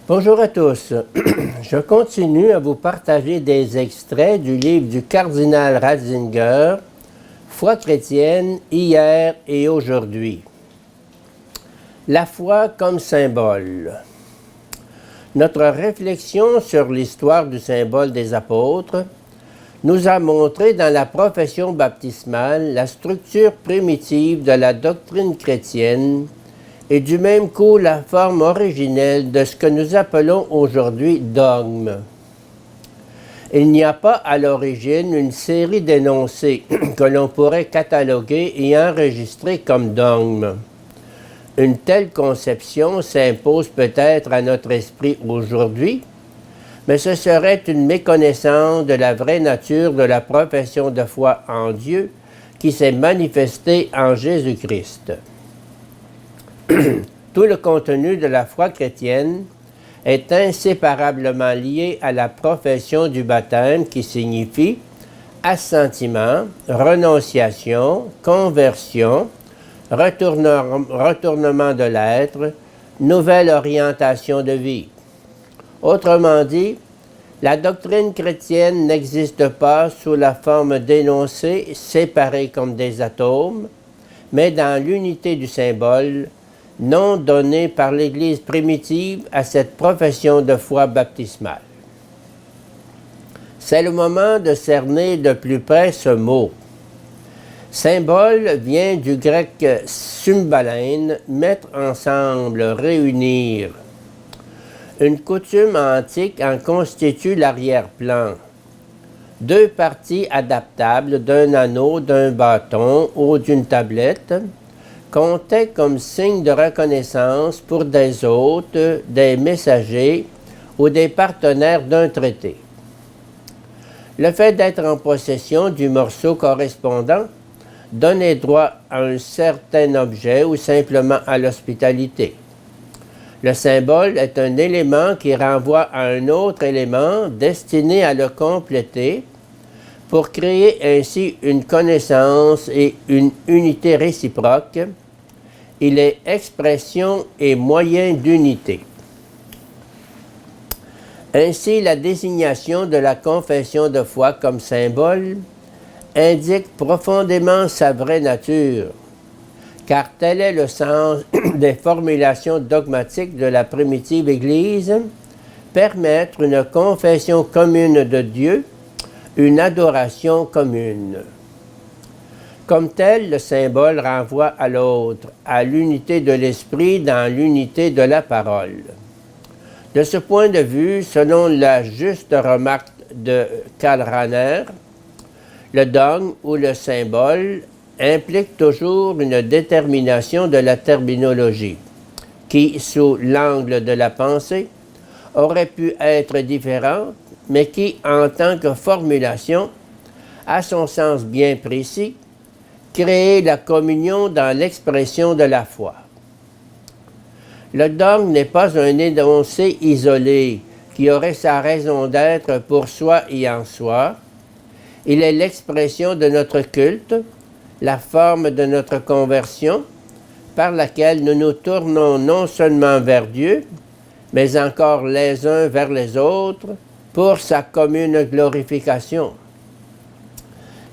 Bonjour à tous. Je continue à vous partager des extraits du livre du cardinal Ratzinger, Foi chrétienne, hier et aujourd'hui. La foi comme symbole. Notre réflexion sur l'histoire du symbole des apôtres nous a montré dans la profession baptismale la structure primitive de la doctrine chrétienne et du même coup la forme originelle de ce que nous appelons aujourd'hui dogme. Il n'y a pas à l'origine une série d'énoncés que l'on pourrait cataloguer et enregistrer comme dogme. Une telle conception s'impose peut-être à notre esprit aujourd'hui, mais ce serait une méconnaissance de la vraie nature de la profession de foi en Dieu qui s'est manifestée en Jésus-Christ. Tout le contenu de la foi chrétienne est inséparablement lié à la profession du baptême qui signifie assentiment, renonciation, conversion, retournement de l'être, nouvelle orientation de vie. Autrement dit, la doctrine chrétienne n'existe pas sous la forme d'énoncés séparés comme des atomes, mais dans l'unité du symbole, nom donné par l'Église primitive à cette profession de foi baptismale. C'est le moment de cerner de plus près ce mot. Symbole vient du grec symbalène, mettre ensemble, réunir. Une coutume antique en constitue l'arrière-plan. Deux parties adaptables d'un anneau, d'un bâton ou d'une tablette comptaient comme signe de reconnaissance pour des hôtes, des messagers ou des partenaires d'un traité. Le fait d'être en possession du morceau correspondant donnait droit à un certain objet ou simplement à l'hospitalité. Le symbole est un élément qui renvoie à un autre élément destiné à le compléter pour créer ainsi une connaissance et une unité réciproque. Il est expression et moyen d'unité. Ainsi, la désignation de la confession de foi comme symbole indique profondément sa vraie nature, car tel est le sens des formulations dogmatiques de la primitive Église, permettre une confession commune de Dieu, une adoration commune. Comme tel, le symbole renvoie à l'autre, à l'unité de l'esprit dans l'unité de la parole. De ce point de vue, selon la juste remarque de Karl Rahner, le dogme ou le symbole implique toujours une détermination de la terminologie, qui, sous l'angle de la pensée, aurait pu être différente, mais qui, en tant que formulation, a son sens bien précis, créer la communion dans l'expression de la foi. Le dogme n'est pas un énoncé isolé qui aurait sa raison d'être pour soi et en soi. Il est l'expression de notre culte, la forme de notre conversion, par laquelle nous nous tournons non seulement vers Dieu, mais encore les uns vers les autres, pour sa commune glorification.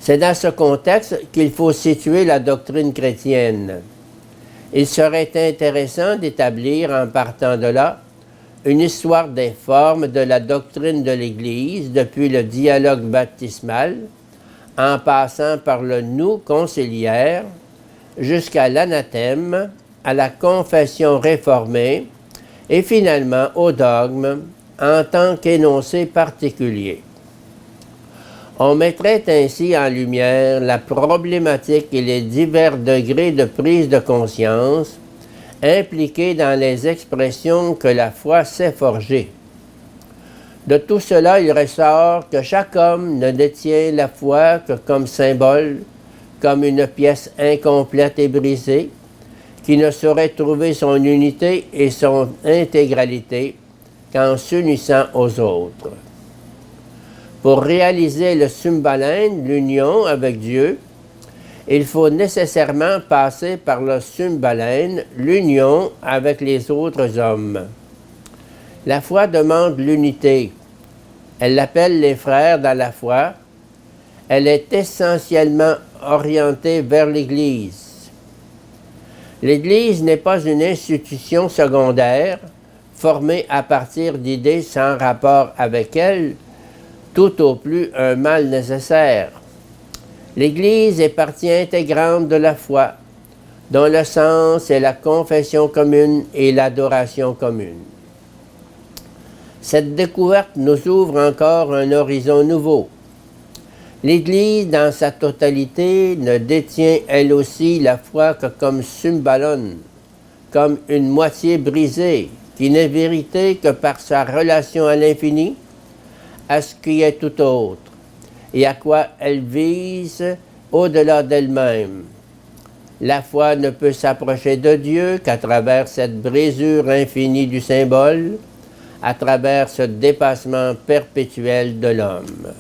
C'est dans ce contexte qu'il faut situer la doctrine chrétienne. Il serait intéressant d'établir, en partant de là, une histoire des formes de la doctrine de l'Église depuis le dialogue baptismal, en passant par le nous conciliaire, jusqu'à l'anathème, à la confession réformée, et finalement au dogme, en tant qu'énoncé particulier. On mettrait ainsi en lumière la problématique et les divers degrés de prise de conscience impliqués dans les expressions que la foi sait forger. De tout cela, il ressort que chaque homme ne détient la foi que comme symbole, comme une pièce incomplète et brisée, qui ne saurait trouver son unité et son intégralité qu'en s'unissant aux autres. Pour réaliser le symbalène, l'union avec Dieu, il faut nécessairement passer par le symbalène, l'union avec les autres hommes. La foi demande l'unité. Elle appelle les frères dans la foi. Elle est essentiellement orientée vers l'Église. L'Église n'est pas une institution secondaire formée à partir d'idées sans rapport avec elle, tout au plus un mal nécessaire. L'Église est partie intégrante de la foi, dont le sens est la confession commune et l'adoration commune. Cette découverte nous ouvre encore un horizon nouveau. L'Église, dans sa totalité, ne détient elle aussi la foi que comme cymbalone, comme une moitié brisée, qui n'est vérité que par sa relation à l'infini, à ce qui est tout autre, et à quoi elle vise au-delà d'elle-même. La foi ne peut s'approcher de Dieu qu'à travers cette brisure infinie du symbole, à travers ce dépassement perpétuel de l'homme.